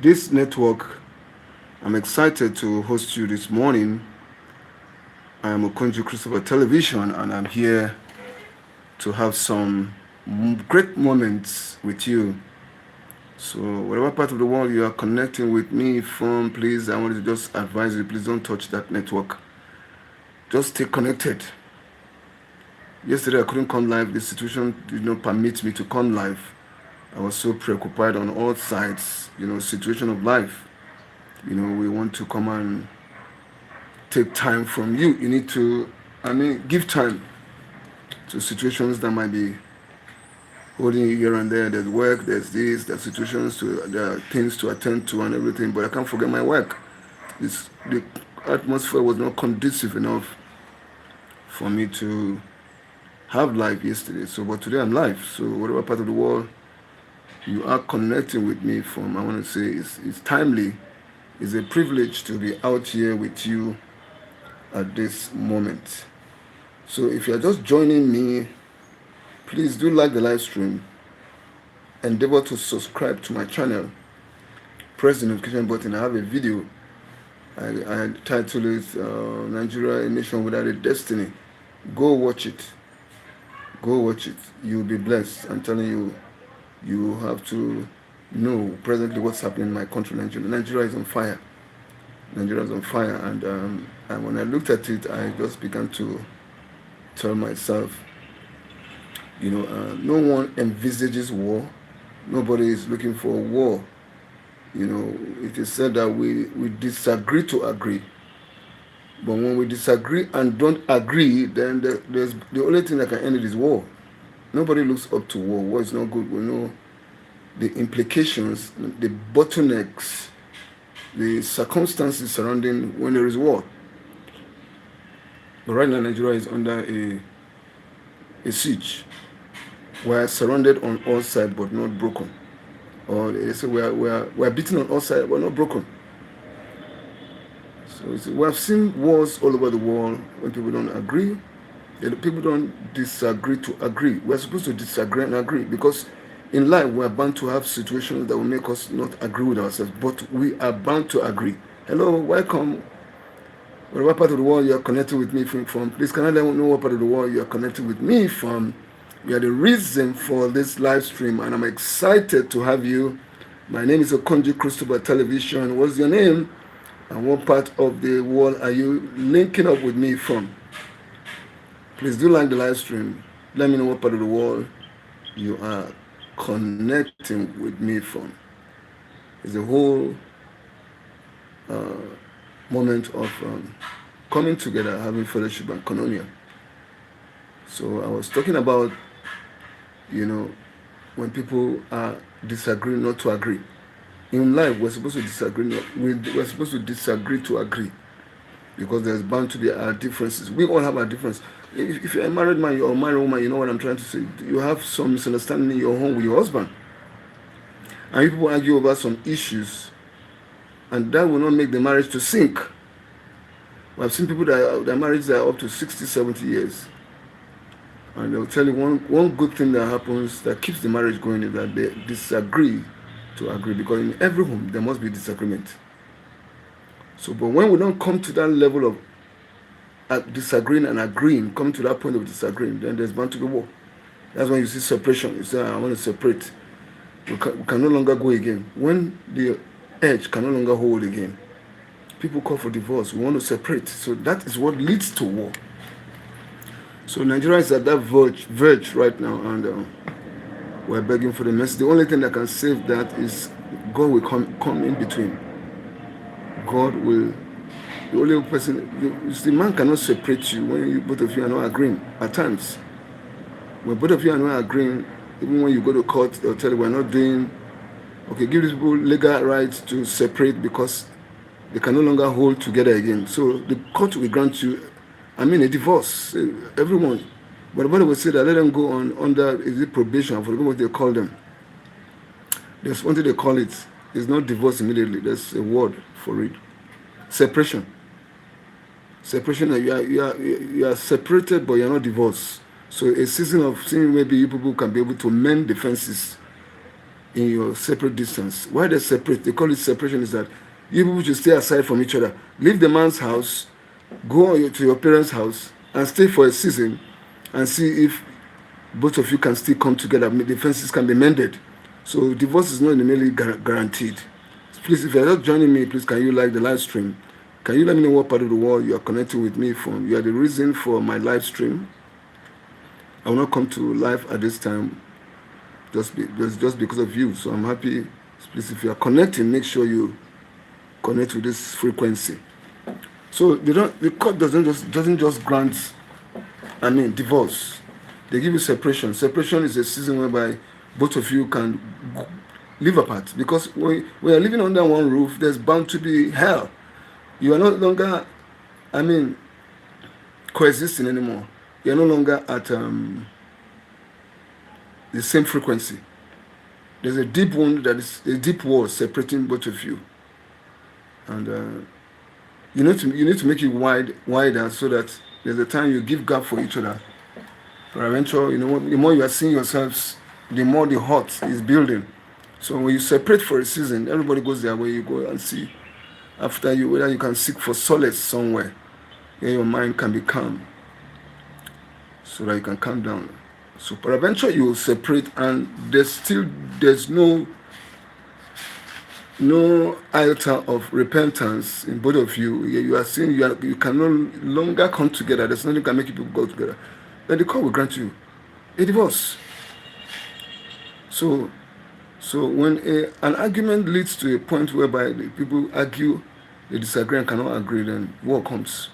this network. I'm excited to host you this morning. I am Okonjo Christopher Television, and I'm here to have some great moments with you. So, whatever part of the world you are connecting with me from, please, I want to just advise you, please don't touch that network. Just stay connected. Yesterday, I couldn't come live. The situation did not permit me to come live. I was so preoccupied on all sides, situation of life. We want to come and take time from you. You need to, give time to situations that might be holding you here and there. There's work, there's this, there's situations, there are things to attend to and everything, but I can't forget my work. The atmosphere was not conducive enough for me to have live yesterday. So, but today I'm live. So, whatever part of the world you are connecting with me from, I want to say it's timely. It's a privilege to be out here with you at this moment. So if you're just joining me, please do like the live stream. Endeavor to subscribe to my channel. Press the notification button. I have a video. I titled it Nigeria, a Nation Without a Destiny. Go watch it. Go watch it. You'll be blessed. I'm telling you, you have to know presently what's happening in my country, Nigeria. Nigeria is on fire. Nigeria is on fire, and when I looked at it, I just began to tell myself, no one envisages war. Nobody is looking for war. It is said that we disagree to agree. But when we disagree and don't agree, then there's the only thing that can end it is war. Nobody looks up to war. War is not good. We know the implications, the bottlenecks, the circumstances surrounding when there is war. But right now, Nigeria is under a siege. We are surrounded on all sides, but not broken. Or they say we are beaten on all sides, but not broken. So we have seen wars all over the world when people don't agree. People don't disagree to agree. We're supposed to disagree and agree, because in life we are bound to have situations that will make us not agree with ourselves, but we are bound to agree. Hello, welcome. Whatever part of the world you are connected with me from, please can I let you know what part of the world you are connected with me from? You are the reason for this live stream, and I'm excited to have you. My name is Okonjo Christopher Television. What's your name? And what part of the world are you linking up with me from? Please do like the live stream. Let me know what part of the world you are connecting with me from. It's a whole moment of coming together, having fellowship and koinonia. So I was talking about, when people are disagreeing not to agree. In life, we're supposed to disagree. We're supposed to disagree to agree, because there's bound to be our differences. We all have our differences. If you're a married man or a married woman, you know what I'm trying to say. You have some misunderstanding in your home with your husband, and people argue over some issues, and that will not make the marriage to sink. I've seen people that their marriages are up to 60, 70 years, and they'll tell you one good thing that happens that keeps the marriage going is that they disagree to agree, because in every home there must be disagreement. So, but when we don't come to that level of disagreeing and agreeing, come to that point of disagreeing, then there's bound to be war. That's when you see separation. You say, I want to separate. We can no longer go again. When the edge can no longer hold again, people call for divorce. We want to separate. So that is what leads to war. So Nigeria is at that verge right now, and we're begging for the mercy. The only thing that can save that is God will come in between. God will. The only person, the man cannot separate you when both of you are not agreeing. At times, when both of you are not agreeing, even when you go to court, they'll tell you we're not doing. Okay, give these people legal rights to separate because they can no longer hold together again. So the court will grant you, a divorce. Everyone, but the Bible will say that let them go on under probation. I forget what they call them. There's one thing they call it. It's not divorce immediately. There's a word for it. Separation. Separation. You are separated, but you are not divorced. So a season of seeing maybe you people can be able to mend the fences. in your separate distance. Why they separate? They call it separation. Is that you people should stay aside from each other. Leave the man's house, go to your parents' house, and stay for a season, and see if both of you can still come together. The fences can be mended. So divorce is not immediately guaranteed. Please, if you're not joining me, please can you like the live stream? Can you let me know what part of the world you are connecting with me from? You are the reason for my live stream. I will not come to live at this time just because of you. So I'm happy. Please, if you are connecting, make sure you connect with this frequency. So the court doesn't just grant, divorce. They give you separation. Separation is a season whereby both of you can live apart, because when we are living under one roof, there's bound to be hell. You are no longer, coexisting anymore. You are no longer at the same frequency. There's a deep wound, that is a deep wall separating both of you, and you need to make it wider, so that there's a time you give gap for each other. But eventually, the more you are seeing yourselves, the more the hurt is building. So when you separate for a season, everybody goes their way. You go and see after you, whether you can seek for solace somewhere where your mind can be calm, so that you can calm down. So, but eventually you will separate, and there's no iota of repentance in both of you. You are seeing you can no longer come together. There's nothing can make you people go together. Then the court will grant you a divorce. So when an argument leads to a point whereby the people argue, they disagree and cannot agree, then war comes.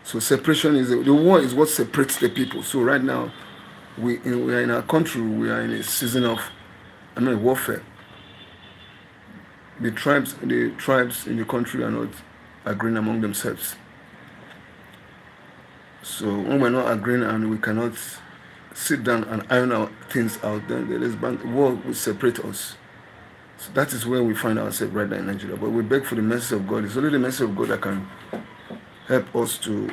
So separation the war is what separates the people. So right now, we are in our country, we are in a season of warfare. The tribes in the country are not agreeing among themselves. So when we're not agreeing and we cannot sit down and iron our things out, then the war will separate us. So that is where we find ourselves right now in Nigeria. But we beg for the mercy of God. It's only the mercy of God that can help us to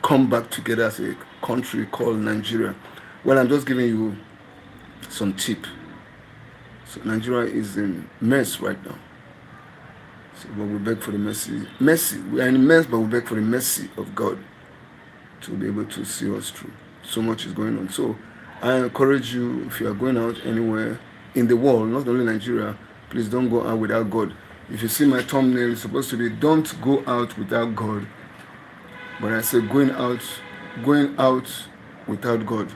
come back together as a country called Nigeria. Well, I'm just giving you some tip. So Nigeria is in mess right now. So but we beg for the mercy. We are in mess, but we beg for the mercy of God to be able to see us through. So much is going on. So I encourage you, if you are going out anywhere in the world, not only Nigeria, please don't go out without God. If you see my thumbnail, it's supposed to be don't go out without God. But I said going out without God.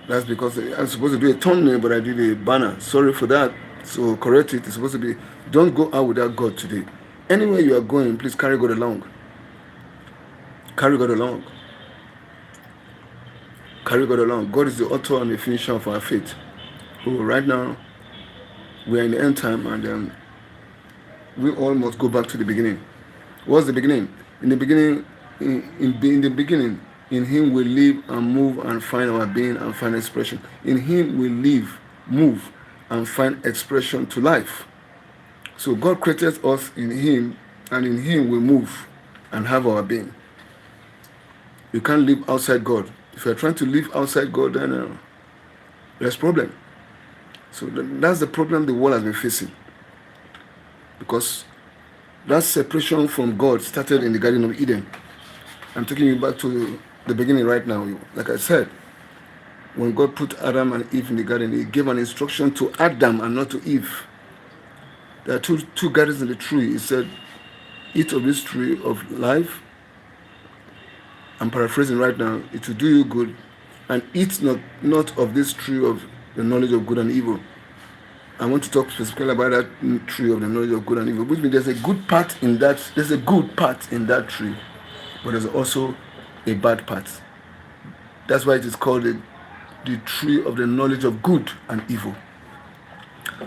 That's because I'm supposed to do a thumbnail, but I did a banner. Sorry for that. So correct it. It's supposed to be don't go out without God today. Anywhere you are going, please carry God along. Carry God along. Carry God along. God is the author and the finisher of our faith. Oh, right now, we are in the end time, and we all must go back to the beginning. What's the beginning? In the beginning, in the beginning, in Him we live and move and find our being and find expression. In Him we live, move, and find expression to life. So God created us in Him, and in Him we move and have our being. You can't live outside God. If you're trying to live outside God, then there's a problem. So that's the problem the world has been facing. Because that separation from God started in the Garden of Eden. I'm taking you back to the beginning right now. Like I said, when God put Adam and Eve in the garden, He gave an instruction to Adam and not to Eve. There are two gardens in the tree. He said, eat of this tree of life. I'm paraphrasing right now. It will do you good. And eat not of this tree of the knowledge of good and evil. I want to talk specifically about that tree of the knowledge of good and evil. Which means there's a good part in that. There's a good part in that tree, but there's also a bad part. That's why it is called the tree of the knowledge of good and evil.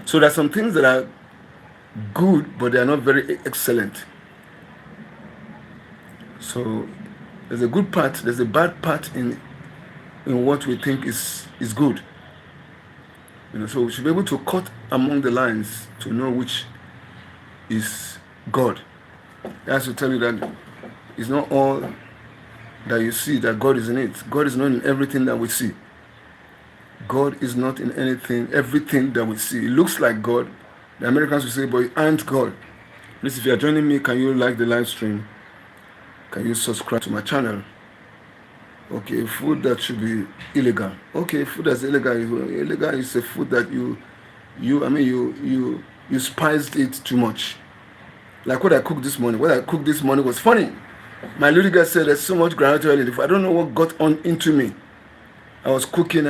So there's some things that are good, but they are not very excellent. So there's a good part, there's a bad part in what we think is good. So we should be able to cut among the lines to know which is God. That's to tell you that it's not all that you see that God is in it. God is not in everything that we see. God is not in everything that we see. It looks like God. The Americans will say, but it ain't God. Please, if you are joining me, can you like the live stream? Can you subscribe to my channel? Okay, food that should be illegal. Okay, food that's illegal is a food that you spiced it too much. Like what I cooked this morning. What I cooked this morning was funny. My little girl said there's so much groundnut oil in the food. I don't know what got on into me. I was cooking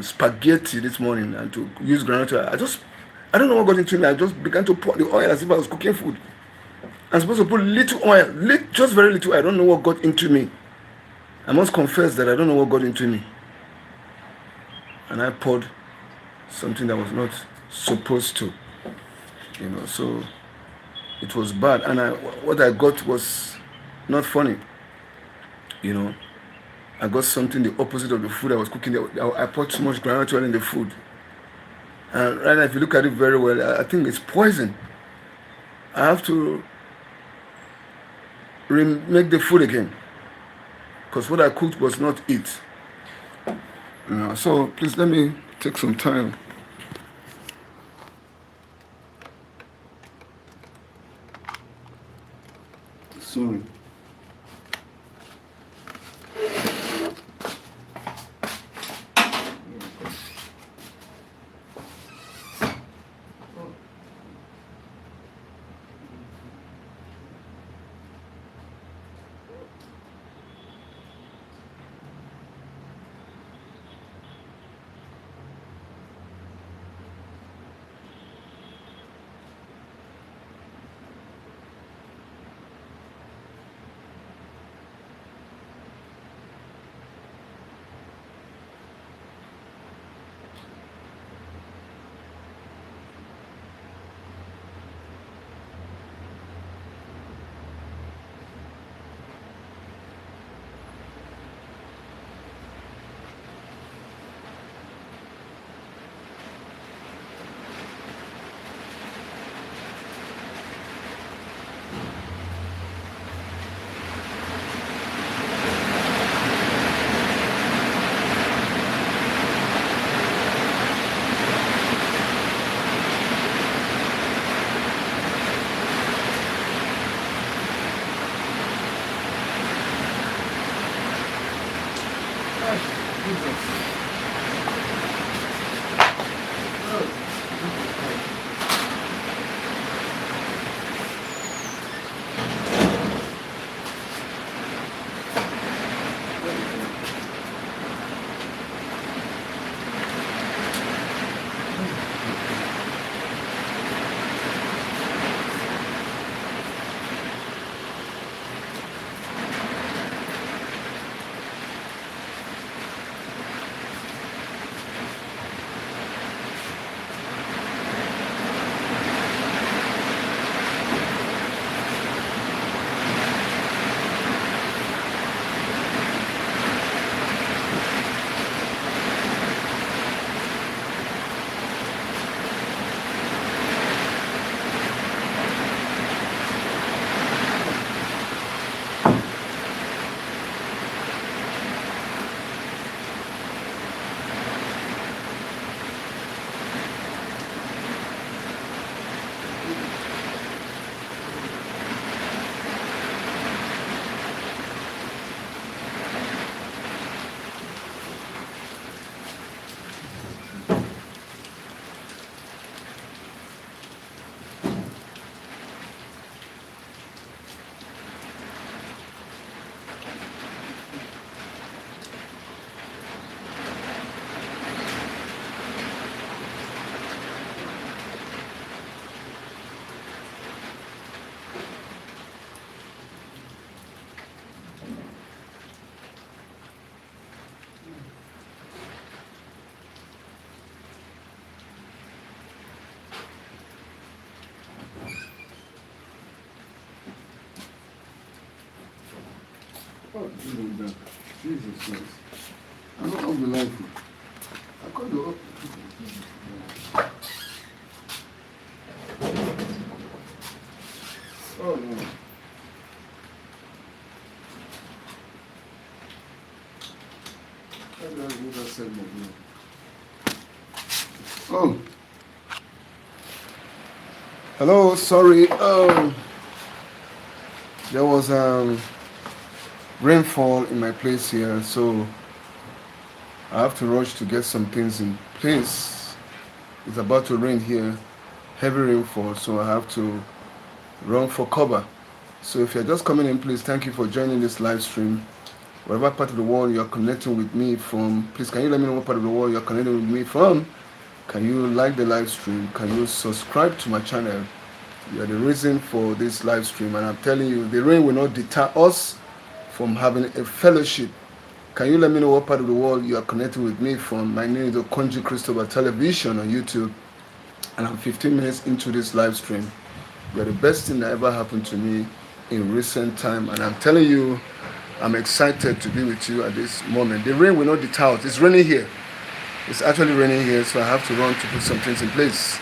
spaghetti this morning and to use groundnut oil. I don't know what got into me. I just began to pour the oil as if I was cooking food. I'm supposed to put little oil, just very little oil. I don't know what got into me. I must confess that I don't know what got into me. And I poured something that was not supposed to. So it was bad. And what I got was not funny. I got something the opposite of the food I was cooking. I poured too much groundnut oil in the food. And right now, if you look at it very well, I think it's poison. I have to remake the food again. Because what I cooked was not it. So please let me take some time. Sorry. Oh, Jesus Christ. I'm not of the life. I can't do it. Oh, no. I don't know what I said, my Oh, hello. Sorry. There was rainfall in my place here, so I have to rush to get some things in place. It's about to rain here, heavy rainfall, so I have to run for cover. So if you're just coming in, please thank you for joining this live stream. Whatever part of the world you're connecting with me from, please can you let me know what part of the world you're connecting with me from? Can you like the live stream? Can you subscribe to my channel? You are the reason for this live stream, and I'm telling you, the rain will not deter us from having a fellowship. Can you let me know what part of the world you are connecting with me from? My name is Okonjo Christopher Television on YouTube, and I'm 15 minutes into this live stream. You are the best thing that ever happened to me in recent time, and I'm telling you, I'm excited to be with you at this moment. The rain will not deter us. It's raining here. It's actually raining here, so I have to run to put some things in place.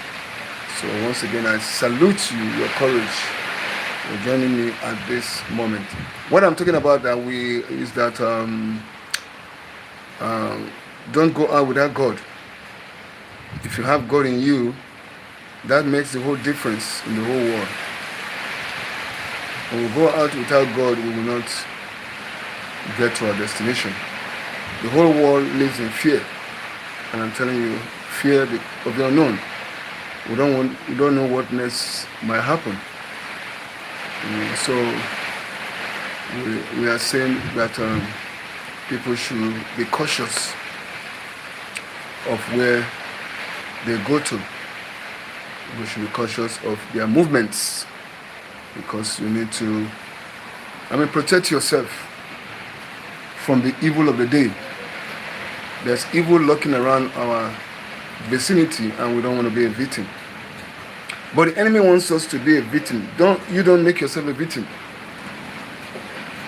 So once again, I salute you, your courage, for joining me at this moment. What I'm talking about is that don't go out without God. If you have God in you, that makes the whole difference in the whole world. When we go out without God, we will not get to our destination. The whole world lives in fear, and I'm telling you, fear of the unknown. We don't know what next might happen. So we are saying that people should be cautious of where they go to. We should be cautious of their movements, because you need to, protect yourself from the evil of the day. There's evil lurking around our vicinity, and we don't want to be a victim. But the enemy wants us to be a victim. You don't make yourself a victim.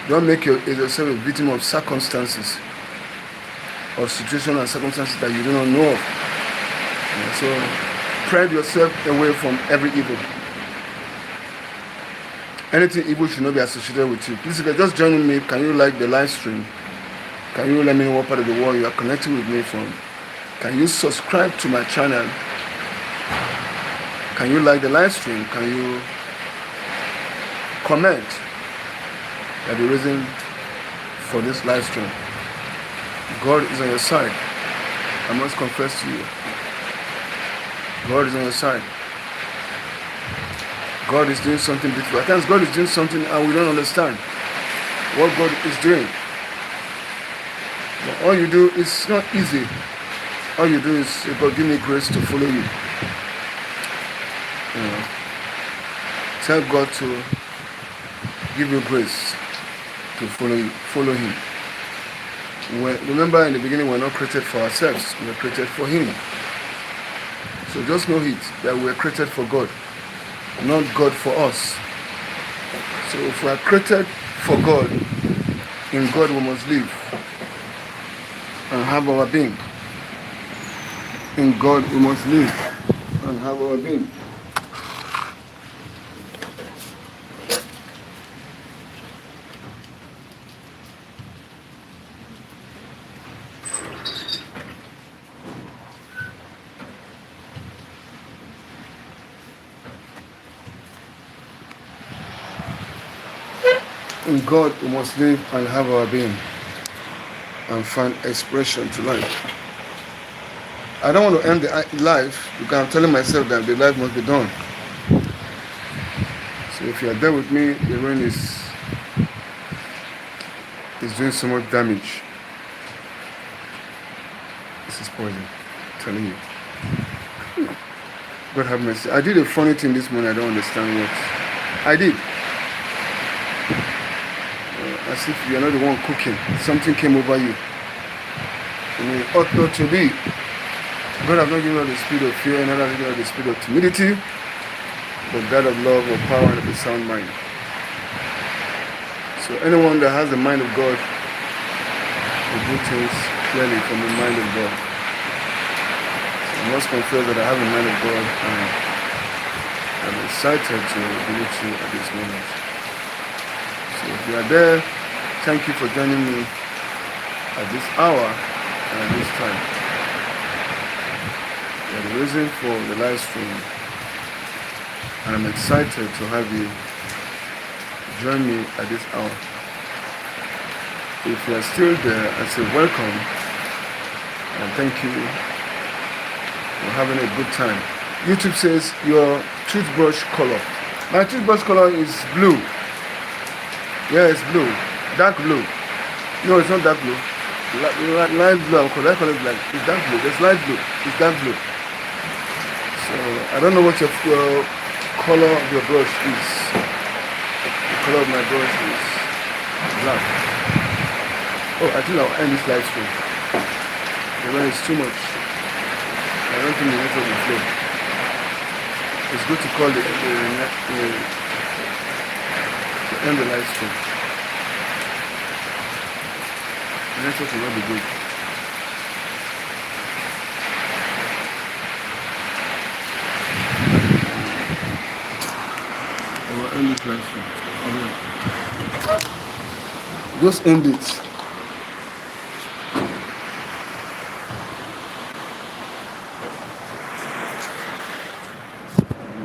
Don't make yourself a victim of circumstances, or situations and circumstances that you do not know of. So pride yourself away from every evil. Anything evil should not be associated with you. Please, if you're just joining me, can you like the live stream? Can you let me know what part of the world you are connecting with me from? Can you subscribe to my channel? Can you like the live stream? Can you comment? That the reason for this live stream. God is on your side. I must confess to you. God is on your side. God is doing something beautiful. At times God is doing something and we don't understand what God is doing. But all you do is not easy. All you do is say, God, give me grace to follow you. Tell God to give you grace to follow Him. Remember, in the beginning, we're not created for ourselves. We're created for Him. So just know it, that we're created for God, not God for us. So if we are created for God, in God we must live and have our being. In God we must live and have our being. In God we must live and have our being and find expression to life. I don't want to end the life because I'm telling myself that the life must be done. So if you are there with me, the rain is doing so much damage. This is poison, I'm telling you. God have mercy. I did a funny thing this morning. I don't understand what I did. As if you are not the one cooking. Something came over you. And it ought not to be. God has not given us the spirit of fear, neither has given us the spirit of timidity, but God of love, of power, and of a sound mind. So anyone that has the mind of God will do things clearly from the mind of God. So I must confess that I have the mind of God, and I'm excited to be with you at this moment. So if you are there, thank you for joining me at this hour and at this time. are the reason for the live stream. And I'm excited to have you join me at this hour. If you are still there, I say welcome and thank you for having a good time. YouTube says your toothbrush color. My toothbrush color is blue. Yeah, it's blue. Dark blue. No, it's not dark blue. Light blue. Because I call it black. It's dark blue. It's light blue. It's dark blue. So I don't know what your color of your brush is. The color of my brush is black. Oh, I think I'll end this live stream. The rain is too much. I don't think the network will flow. It's good to call to end the live stream. The network will not be good. I will end this live stream. Just end it.